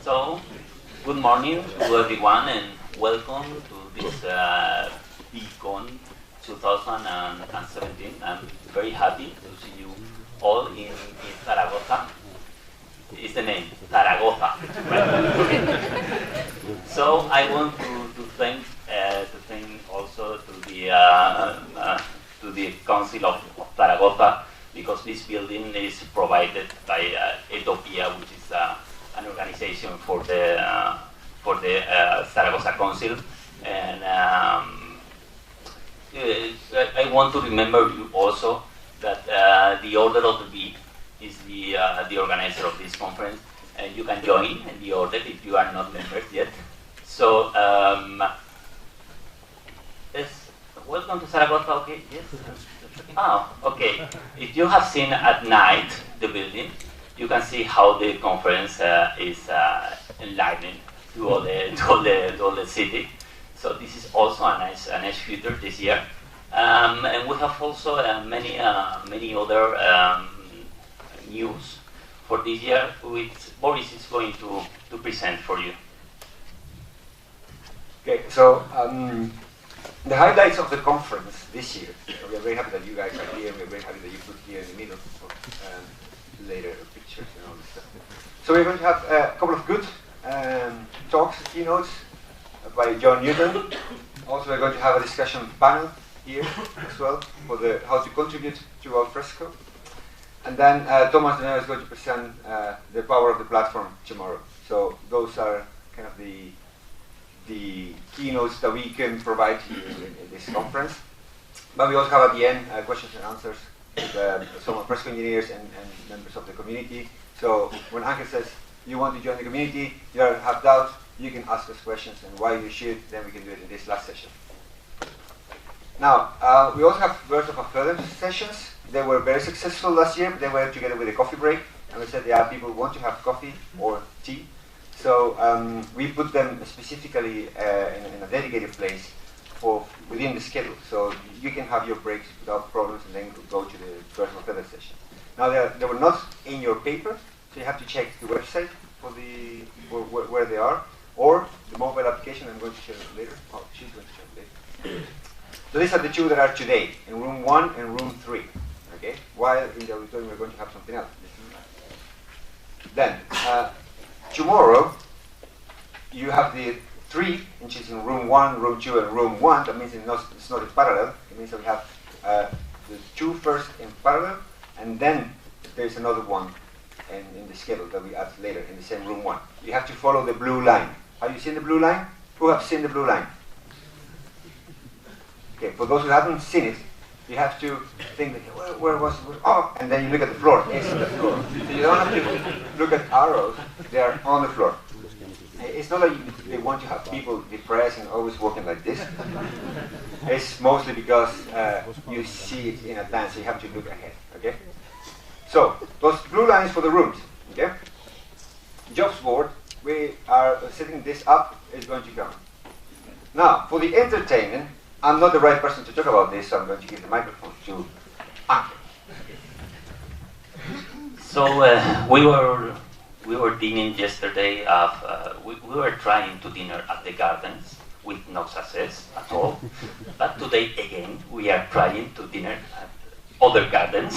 So, good morning to everyone and welcome to this BeeCon 2017. I'm very happy to see you all in Zaragoza. It's the name, Zaragoza. Right? So I want to thank also to the Council of Zaragoza, because this building is provided by Utopia, which is an organization for the Zaragoza Council, and I want to remember you also that the Order of the Bee is the organizer of this conference, and you can join in the order if you are not members yet. So yes, welcome to Zaragoza. Okay, yes. Okay. If you have seen at night the building, you can see how the conference is enlivening to all the city. So this is also a nice feature this year, and we have also many other news for this year, which Boris is going to present for you. Okay, so the highlights of the conference this year. We are very happy that you guys are here. We are very happy that you put here in the middle for later pictures and all this stuff. So we're going to have a couple of good talks, keynotes by John Newton. Also, we're going to have a discussion panel here as well for how to contribute to al fresco. And then Thomas Denner is going to present the power of the platform tomorrow. So those are kind of the keynotes that we can provide to you in this conference. But we also have at the end questions and answers with some Fresco engineers and members of the community. So when Angel says you want to join the community, you have doubts, you can ask us questions and why you should, then we can do it in this last session. Now, we also have Birds of a Feather sessions. They were very successful last year. They were together with a coffee break. And we said, yeah, people want to have coffee or tea. So we put them specifically in a dedicated place for within the schedule. So you can have your breaks without problems and then go to the Birds of a Feather session. Now, they were not in your paper, so you have to check the website for where they are, or the mobile application. I'm going to share it later. Oh, she's going to share it later. So these are the two that are today, in room 1 and room 3. Okay? While in the auditorium we're going to have something else. Then, tomorrow, you have the 3, which is in room 1, room 2, and room 1. That means it's not in parallel. It means that we have the 2 first in parallel, and then there's another one in the schedule that we add later in the same room 1. You have to follow the blue line. Have you seen the blue line? Who have seen the blue line? Okay, for those who haven't seen it, you have to think, where was it? Oh, and then you look at the floor. It's on the floor. So you don't have to look at arrows. They are on the floor. It's not like they want to have people depressed and always walking like this. It's mostly because you see it in advance, so you have to look ahead. Okay? So, those blue lines for the rooms. Okay? Jobs board, we are setting this up, is going to come. Now, for the entertainment, I'm not the right person to talk about this, so I'm going to give the microphone to Angel. So we were dining yesterday. We were trying to dinner at the gardens with no success at all. But today again we are trying to dinner at other gardens.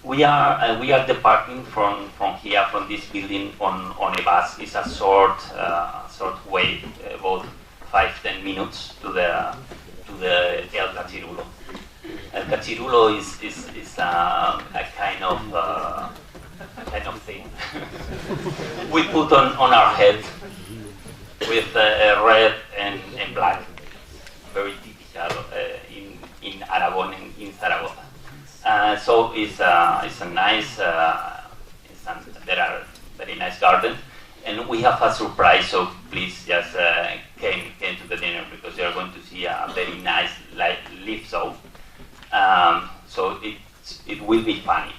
We are departing from here, from this building on a bus. It's a short way, about 5-10 minutes to the El Cachirulo. El Cachirulo is a kind of thing we put on our head with red and black, very typical in Aragon and in Zaragoza. So it's a nice. There are very nice gardens. And we have a surprise, so please just came to the dinner, because you are going to see a very nice leaf show. So it will be funny.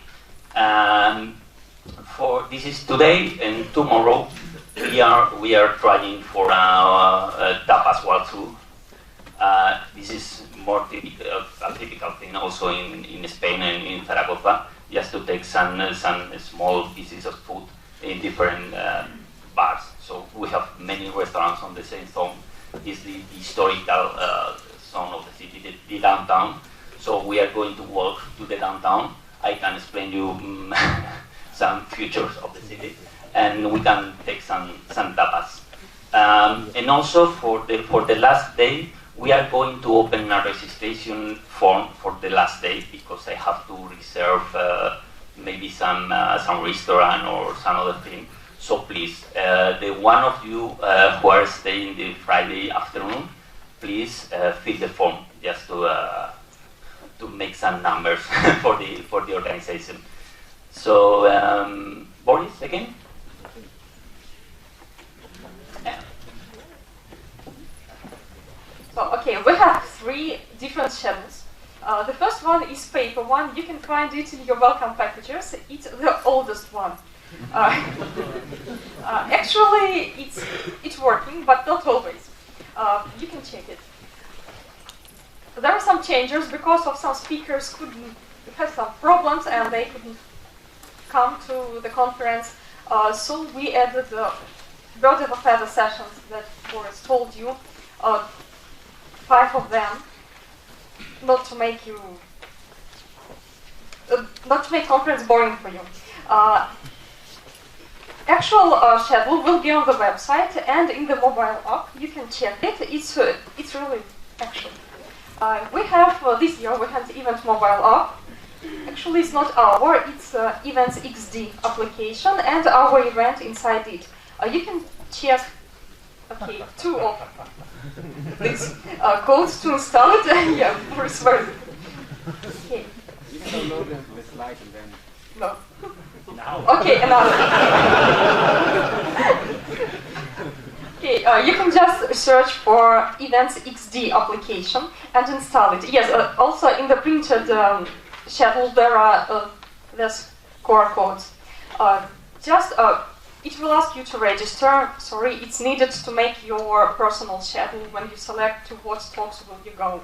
For this is today and tomorrow, we are trying for tapas walkthrough. This is more a typical thing also in Spain and in Zaragoza, just to take some small pieces of food many different bars. So we have many restaurants on the same zone. It's the historical zone of the city, the downtown. So we are going to walk to the downtown. I can explain you some features of the city, and we can take some tapas. And also for the last day, we are going to open a registration form for the last day, because I have to reserve maybe some restaurant or some other thing. So please, the one of you who are staying the Friday afternoon, please fill the form just to make some numbers for the organization. So Boris again. So, okay, we have 3 different schedules. The first one is paper one. You can find it in your welcome packages. It's the oldest one. Actually, it's working, but not always. You can check it. There are some changes because of some speakers had some problems and they couldn't come to the conference. So we added the bird of a feather sessions that Boris told you. 5 of them, not to make conference boring for you. Actual schedule will be on the website and in the mobile app. You can check it. It's really actual. We have this year we had event mobile app. Actually, it's not our. It's Events XD application and our event inside it. You can check. Okay, 2 of these codes to install it. Yeah, first very good. Okay. You can download them to the slide and then. No. Now. Okay, another. Okay, you can just search for Events XD application and install it. Yes, also in the printed schedule there's QR codes. It will ask you to register. Sorry, it's needed to make your personal schedule when you select to what talks will you go.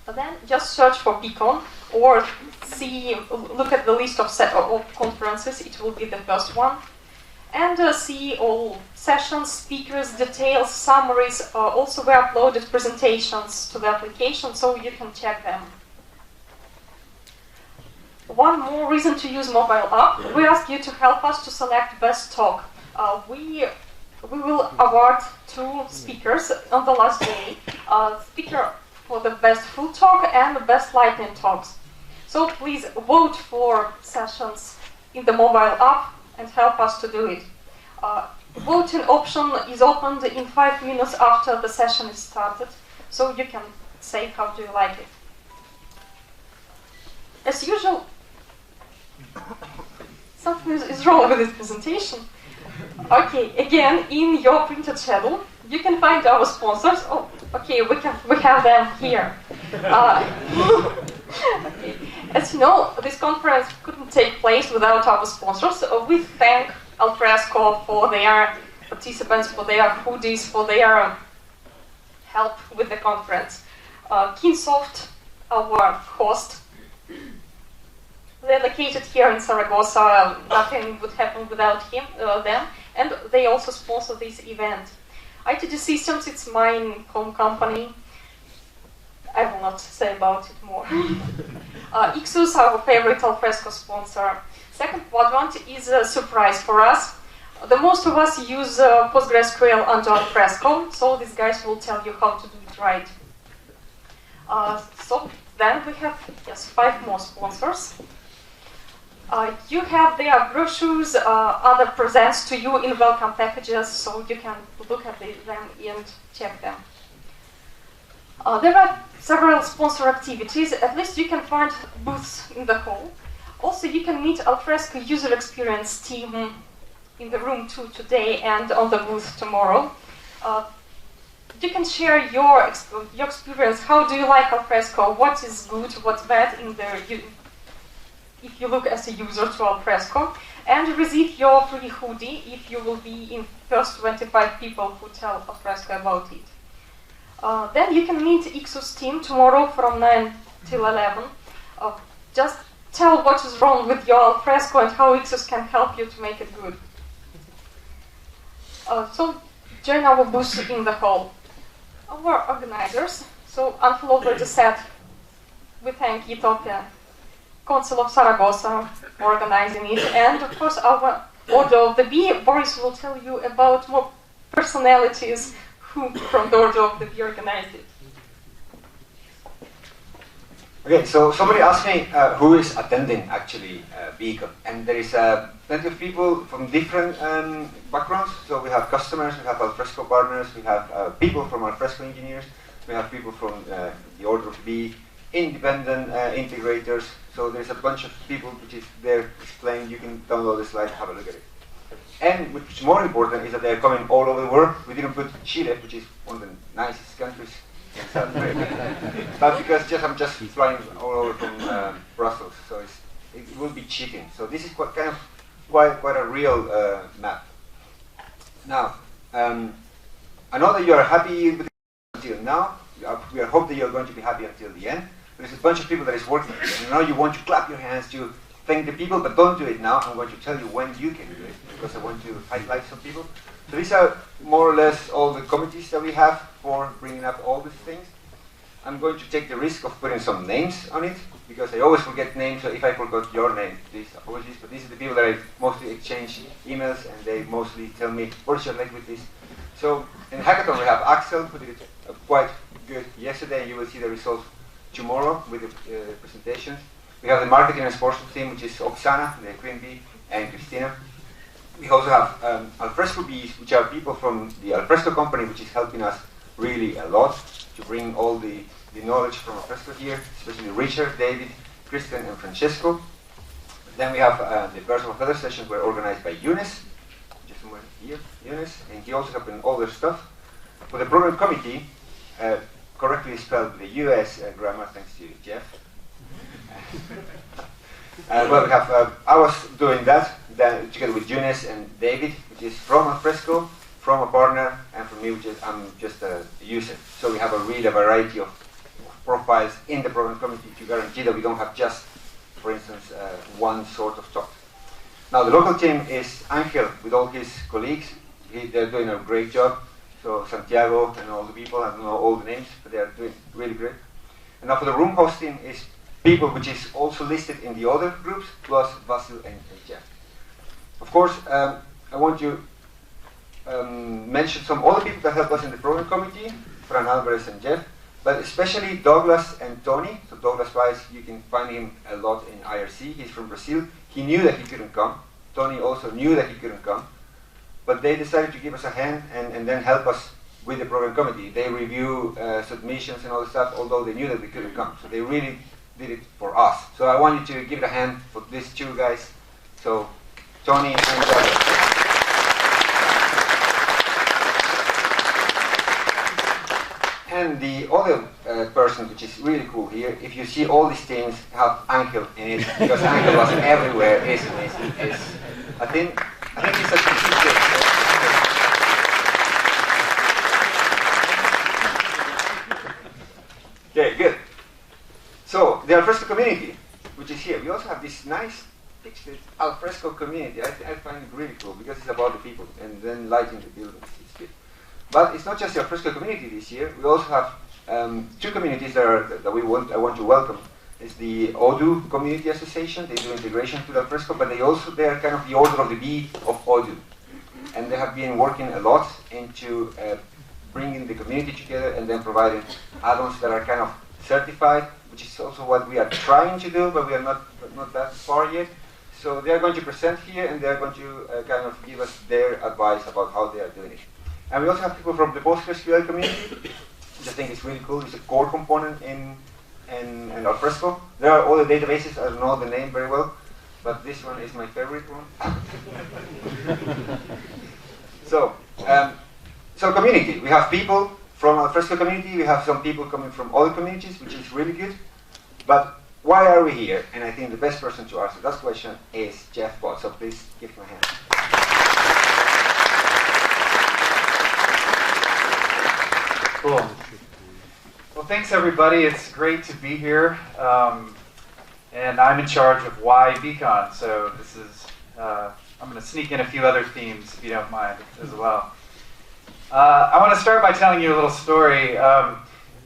But then just search for BeeCon or look at the list of conferences. It will be the first one. And see all sessions, speakers, details, summaries. Also, we uploaded presentations to the application, so you can check them. One more reason to use mobile app. We ask you to help us to select best talk. We will award 2 speakers on the last day. Speaker for the best food talk and the best lightning talks. So please vote for sessions in the mobile app and help us to do it. Voting option is opened in 5 minutes after the session is started, so you can say how do you like it. As usual, something is wrong with this presentation. Okay, again, in your printed schedule, you can find our sponsors. Oh, okay, we have them here. Okay. As you know, this conference couldn't take place without our sponsors. We thank Alfresco for their participants, for their hoodies, for their help with the conference. Kinsoft, our host, they're located here in Zaragoza. Nothing would happen without them, and they also sponsor this event. ITD Systems, it's my home company. I will not say about it more. Ixus, our favorite Alfresco sponsor. Second quadrant is a surprise for us. The most of us use PostgreSQL under Alfresco, so these guys will tell you how to do it right. So then we have 5 more sponsors. You have their brochures, other presents to you in welcome packages, so you can look at them and check them. There are several sponsor activities. At least you can find booths in the hall. Also, you can meet Alfresco user experience team in the room 2 today and on the booth tomorrow. You can share your experience. How do you like Alfresco? What is good, what's bad in there? If you look as a user to Alfresco, and receive your free hoodie if you will be in first 25 people who tell Alfresco about it. Then you can meet Ixus team tomorrow from 9 till 11. Just tell what is wrong with your Alfresco and how Ixus can help you to make it good. So join our booth in the hall. Our organizers, so Angel already said, we thank Utopia, Council of Saragossa for organizing it, and of course our Order of the Bee. Boris will tell you about more personalities who from the Order of the Bee organized it. Okay, so somebody asked me who is attending actually BeeCon, and there is plenty of people from different backgrounds. So we have customers, we have alfresco partners, we have people from alfresco engineers, we have people from the Order of Bee, independent integrators. So there's a bunch of people which is there explained. You can download the slide and have a look at it. And which is more important is that they're coming all over the world. We didn't put Chile, which is one of the nicest countries in South America. But because I'm just flying all over from Brussels, so it will be cheating. So this is quite a real map. Now, I know that you are happy with it until now. We hope that you're going to be happy until the end. There's a bunch of people that is working here. And I know you want to clap your hands to thank the people, but don't do it now. I'm going to tell you when you can do it, because I want to highlight some people. So these are more or less all the committees that we have for bringing up all these things. I'm going to take the risk of putting some names on it, because I always forget names, so if I forgot your name, please apologies, but these are the people that I mostly exchange emails, and they mostly tell me, what should I like with this? So in Hackathon we have Axel, who did it quite good yesterday, and you will see the results tomorrow with the presentations. We have the marketing and sports team, which is Oksana, the Queen Bee, and Christina. We also have alfresco bees, which are people from the alfresco company, which is helping us really a lot to bring all the knowledge from alfresco here, especially Richard, David, Kristen, and Francesco. Then we have the Birds of a Feather sessions were organized by Eunice, just somewhere here, Eunice, and he also helped in all their stuff. For the program committee, correctly spelled with the US grammar, thanks to Jeff. Well, we have, I was doing that together with Eunice and David, which is from alfresco, from a partner, and from me, which is I'm just a user. So we have a real variety of profiles in the program committee to guarantee that we don't have just, for instance, one sort of talk. Now the local team is Angel with all his colleagues. They're doing a great job. So Santiago and all the people, I don't know all the names, but they are doing really great. And now for the room hosting is people which is also listed in the other groups, plus Vasil and Jeff. Of course, I want to mention some other people that helped us in the program committee, Fran Alvarez and Jeff, but especially Douglas and Tony. So Douglas Weiss, you can find him a lot in IRC. He's from Brazil. He knew that he couldn't come. Tony also knew that he couldn't come. But they decided to give us a hand and then help us with the program committee. They review submissions and all the stuff, although they knew that we couldn't come. So they really did it for us. So I wanted to give it a hand for these two guys. So Tony and Douglas. And the other person, which is really cool here, if you see all these teams have Angel in it, because Angel was everywhere, is I think it's a complete. Okay, good. So the alfresco community, which is here, we also have this nice picture, alfresco community. I find it really cool because it's about the people and then lighting the buildings. It's good. But it's not just the alfresco community this year. We also have two communities that I want to welcome. It's the Odoo Community Association. They do integration to the alfresco, but they are kind of the Order of the Bee of Odoo, and they have been working a lot into bringing the community together and then providing add-ons that are kind of certified, which is also what we are trying to do, but we are not that far yet. So they are going to present here, and they are going to kind of give us their advice about how they are doing it. And we also have people from the PostgreSQL community, which I think is really cool. It's a core component in alfresco. There are other databases, I don't know the name very well, but this one is my favorite one. So community, we have people from alfresco community, we have some people coming from other communities, which is really good. But why are we here? And I think the best person to answer that question is Jeff Bott. So please give him a hand. Cool. Well, thanks everybody. It's great to be here. And I'm in charge of why BeeCon. So this is I'm going to sneak in a few other themes, if you don't mind, as well. I want to start by telling you a little story.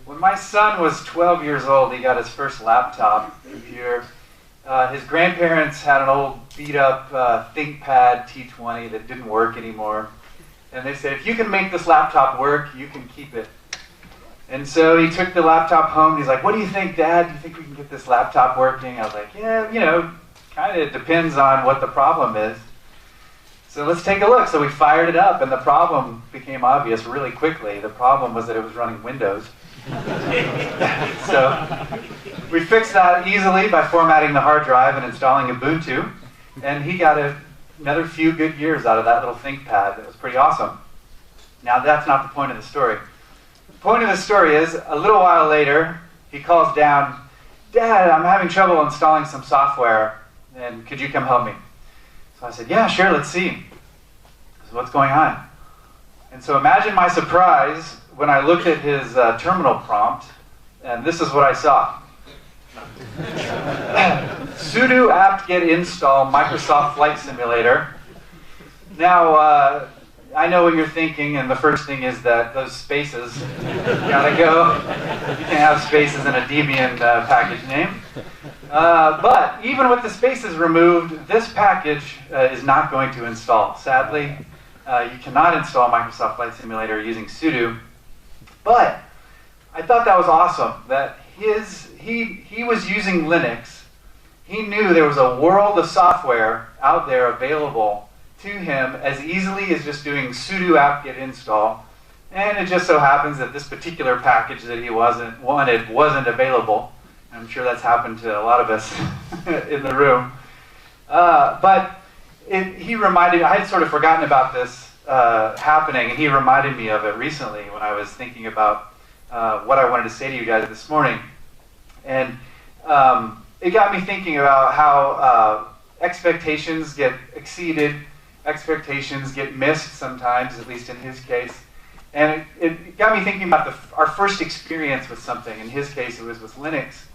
When my son was 12 years old, he got his first laptop computer. His grandparents had an old beat-up ThinkPad T20 that didn't work anymore. And they said, if you can make this laptop work, you can keep it. And so he took the laptop home. He's like, what do you think, Dad? Do you think we can get this laptop working? I was like, yeah, you know, kind of depends on what the problem is. So let's take a look. So we fired it up, and the problem became obvious really quickly. The problem was that it was running Windows. So we fixed that easily by formatting the hard drive and installing Ubuntu. And he got another few good years out of that little ThinkPad. It was pretty awesome. Now, that's not the point of the story. The point of the story is, a little while later, he calls down, Dad, I'm having trouble installing some software, and could you come help me? So I said, yeah, sure, let's see. So what's going on? And so imagine my surprise when I looked at his terminal prompt, and this is what I saw. Sudo apt-get install Microsoft Flight Simulator. Now, I know what you're thinking, and the first thing is that those spaces gotta go. You can have spaces in a Debian package name. But even with the spaces removed, this package is not going to install. Sadly, you cannot install Microsoft Flight Simulator using sudo. But I thought that was awesome, that he was using Linux. He knew there was a world of software out there available to him as easily as just doing sudo apt-get install. And it just so happens that this particular package that he wanted wasn't available. I'm sure that's happened to a lot of us in the room. But he reminded, I had sort of forgotten about this happening, and he reminded me of it recently when I was thinking about what I wanted to say to you guys this morning. And it got me thinking about how expectations get exceeded, expectations get missed sometimes, at least in his case. And it got me thinking about our first experience with something. In his case, it was with Linux.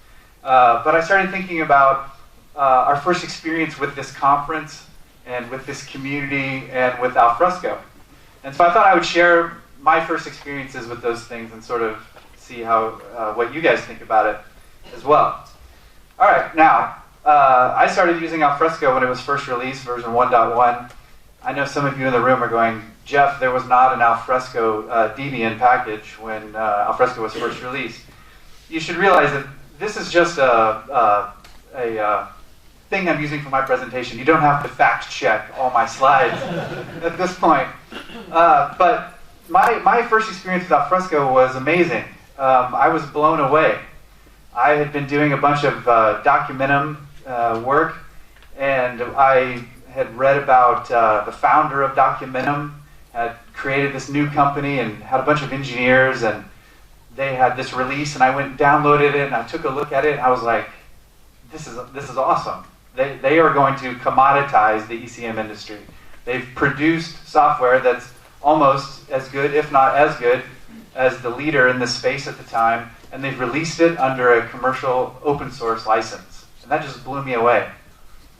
But I started thinking about our first experience with this conference and with this community and with Alfresco. And so I thought I would share my first experiences with those things and sort of see how what you guys think about it as well. All right, now, I started using Alfresco when it was first released, version 1.1. I know some of you in the room are going, Jeff, there was not an Alfresco Debian package when Alfresco was first released. You should realize that this is just a thing I'm using for my presentation. You don't have to fact check all my slides at this point. But my first experience with Alfresco was amazing. I was blown away. I had been doing a bunch of Documentum work, and I had read about the founder of Documentum, had created this new company and had a bunch of engineers, and they had this release, and I went and downloaded it, and I took a look at it, and I was like, this is awesome. They are going to commoditize the ECM industry. They've produced software that's almost as good, if not as good, as the leader in this space at the time, and they've released it under a commercial open source license. And that just blew me away.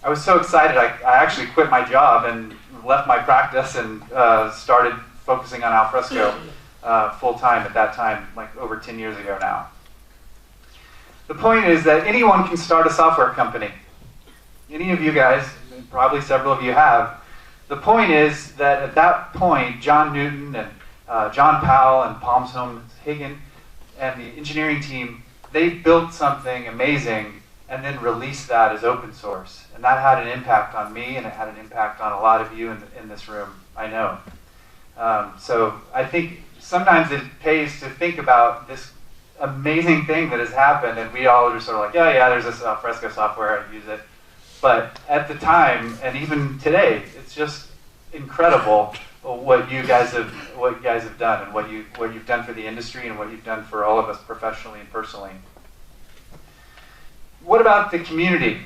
I was so excited, I actually quit my job and left my practice and started focusing on Alfresco full time at that time, like over 10 years ago now. The point is that anyone can start a software company. Any of you guys, probably several of you have. The point is that at that point, John Newton and John Powell and Palmsholm-Higgin and the engineering team, they built something amazing and then released that as open source. And that had an impact on me, and it had an impact on a lot of you in this room, I know. So I think sometimes it pays to think about this amazing thing that has happened, and we all are just sort of like, yeah, there's this Alfresco software, I use it. But at the time, and even today, it's just incredible what you guys have done, and what you've done for the industry, and what you've done for all of us professionally and personally. What about the community?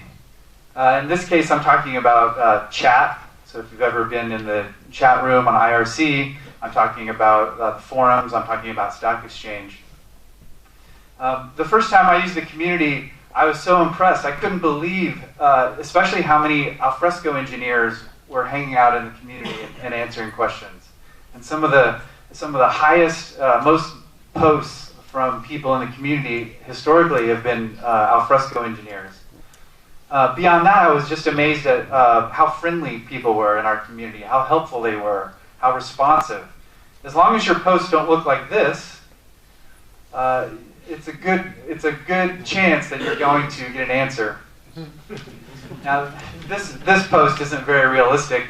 In this case, I'm talking about chat. So if you've ever been in the chat room on IRC, I'm talking about the forums, I'm talking about Stack Exchange. The first time I used the community, I was so impressed. I couldn't believe, especially how many Alfresco engineers were hanging out in the community and answering questions. And some of the highest, most posts from people in the community historically have been alfresco engineers. Beyond that, I was just amazed at how friendly people were in our community, how helpful they were, how responsive. As long as your posts don't look like this, it's a good chance that you're going to get an answer. Now, this post isn't very realistic.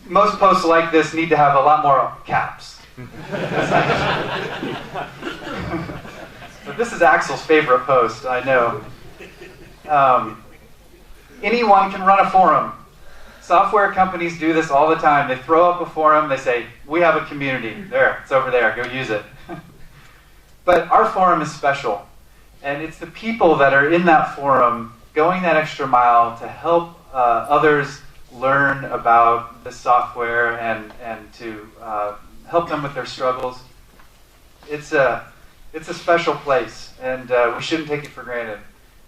Most posts like this need to have a lot more caps. But this is Axel's favorite post, I know. Anyone can run a forum. Software companies do this all the time. They throw up a forum, they say, we have a community. There, it's over there, go use it. But our forum is special. And it's the people that are in that forum going that extra mile to help others learn about the software and to help them with their struggles. It's a special place, and we shouldn't take it for granted.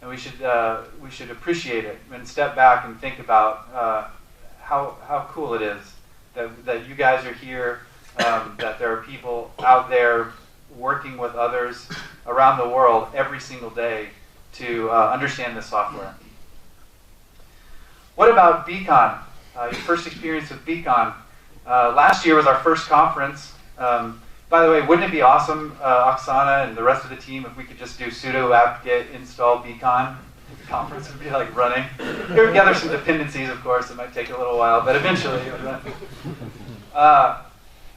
And we should appreciate it and step back and think about how cool it is that you guys are here, that there are people out there working with others around the world every single day to understand this software. What about BeeCon? Your first experience with BeeCon. Last year was our first conference. By the way, wouldn't it be awesome, Oksana and the rest of the team, if we could just do sudo apt-get install BeeCon? The conference would be like running. It would gather some dependencies, of course. It might take a little while, but eventually it would run.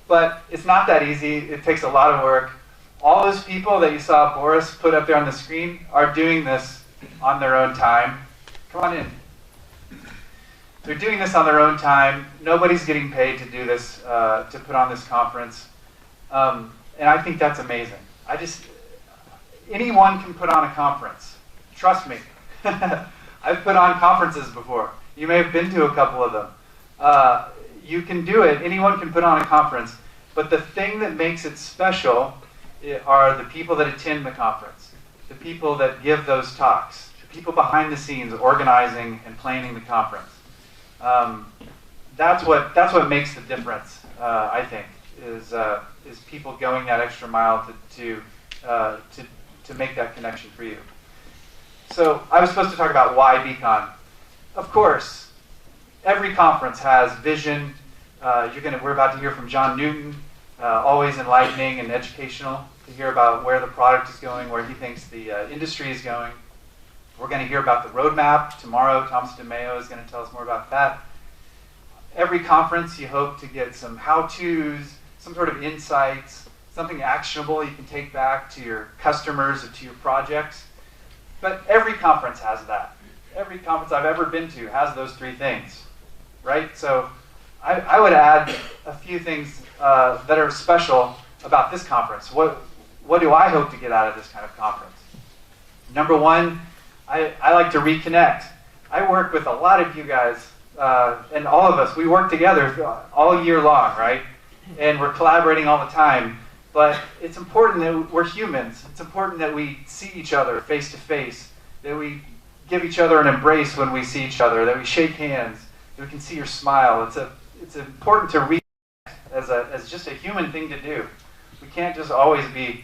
But it's not that easy. It takes a lot of work. All those people that you saw Boris put up there on the screen are doing this on their own time. Come on in. They're doing this on their own time. Nobody's getting paid to do this, to put on this conference. And I think that's amazing. Anyone can put on a conference. Trust me. I've put on conferences before. You may have been to a couple of them. You can do it. Anyone can put on a conference. But the thing that makes it special are the people that attend the conference, the people that give those talks, the people behind the scenes organizing and planning the conference. That's what makes the difference, I think, is people going that extra mile to make that connection for you. So I was supposed to talk about why BeeCon. Of course, every conference has vision. We're about to hear from John Newton, always enlightening and educational, to hear about where the product is going, where he thinks the industry is going. We're going to hear about the roadmap tomorrow. Thomas DeMeo is going to tell us more about that. Every conference, you hope to get some how-tos, some sort of insights, something actionable you can take back to your customers or to your projects. But every conference has that. Every conference I've ever been to has those three things, right? So I would add a few things that are special about this conference. What do I hope to get out of this kind of conference? Number one, I like to reconnect. I work with a lot of you guys, and all of us, we work together all year long, right? And we're collaborating all the time. But it's important that we're humans. It's important that we see each other face to face, that we give each other an embrace when we see each other, that we shake hands, that we can see your smile. It's important to reconnect as just a human thing to do. We can't just always be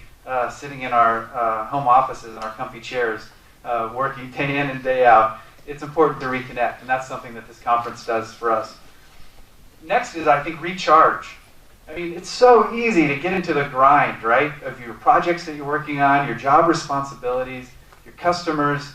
sitting in our home offices in our comfy chairs, working day in and day out. It's important to reconnect, and that's something that this conference does for us. Next is, I think, recharge. I mean, it's so easy to get into the grind, right, of your projects that you're working on, your job responsibilities, your customers.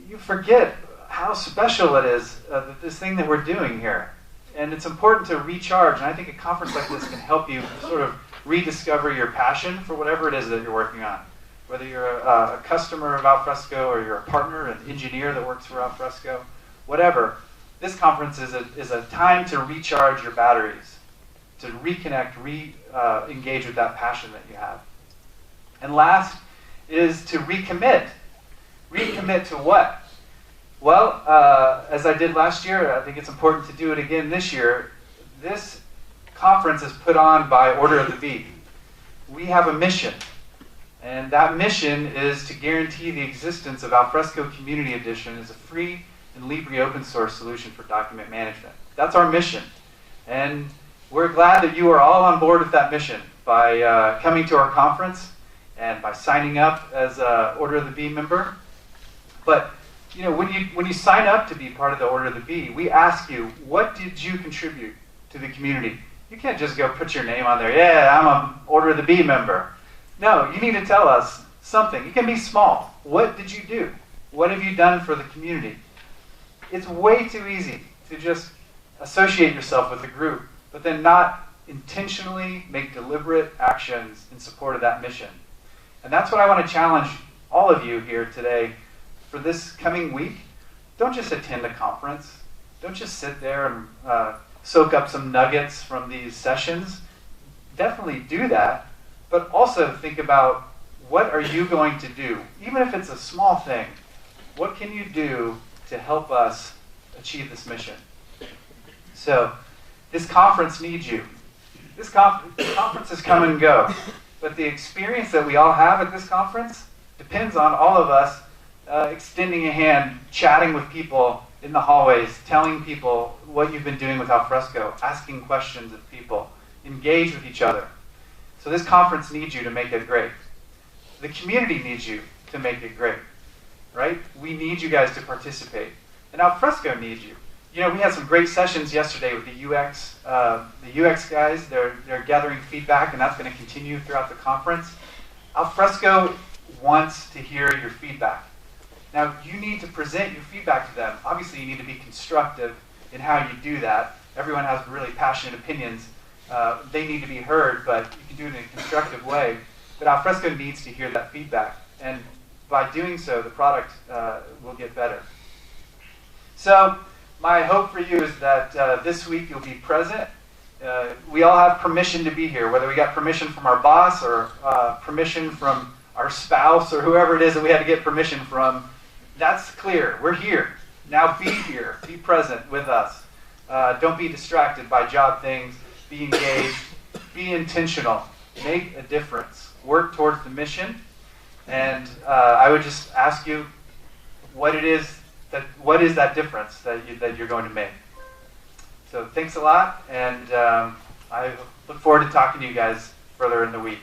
You forget how special it is, this thing that we're doing here. And it's important to recharge, and I think a conference like this can help you sort of rediscover your passion for whatever it is that you're working on. Whether you're a customer of Alfresco or you're a partner, an engineer that works for Alfresco, whatever. This conference is a time to recharge your batteries, to reconnect, re-engage with that passion that you have. And last is to recommit. Recommit to what? Well, as I did last year, I think it's important to do it again this year. This conference is put on by order of the Bee. We have a mission, and that mission is to guarantee the existence of Alfresco Community Edition as a free and Libre open source solution for document management. That's our mission. And we're glad that you are all on board with that mission by coming to our conference and by signing up as an Order of the Bee member. But you know, when you sign up to be part of the Order of the Bee, we ask you, what did you contribute to the community? You can't just go put your name on there, yeah, I'm an Order of the Bee member. No, you need to tell us something. It can be small. What did you do? What have you done for the community? It's way too easy to just associate yourself with a group, but then not intentionally make deliberate actions in support of that mission. And that's what I want to challenge all of you here today for this coming week. Don't just attend a conference. Don't just sit there and soak up some nuggets from these sessions. Definitely do that, but also think about, what are you going to do? Even if it's a small thing, what can you do to help us achieve this mission? So, this conference needs you. This conferences come and go, but the experience that we all have at this conference depends on all of us extending a hand, chatting with people in the hallways, telling people what you've been doing with Alfresco, asking questions of people, engage with each other. So this conference needs you to make it great. The community needs you to make it great, right? We need you guys to participate. And Alfresco needs you. You know, we had some great sessions yesterday with the UX guys. They're gathering feedback, and that's going to continue throughout the conference. Alfresco wants to hear your feedback. Now, you need to present your feedback to them. Obviously, you need to be constructive in how you do that. Everyone has really passionate opinions. They need to be heard, but you can do it in a constructive way. But Alfresco needs to hear that feedback. And by doing so, the product will get better. So, my hope for you is that this week you'll be present. We all have permission to be here, whether we got permission from our boss or permission from our spouse or whoever it is that we had to get permission from. That's clear. We're here. Now be here. Be present with us. Don't be distracted by job things. Be engaged. Be intentional. Make a difference. Work towards the mission. And I would just ask you, what is that difference that you're going to make? So thanks a lot, and I look forward to talking to you guys further in the week.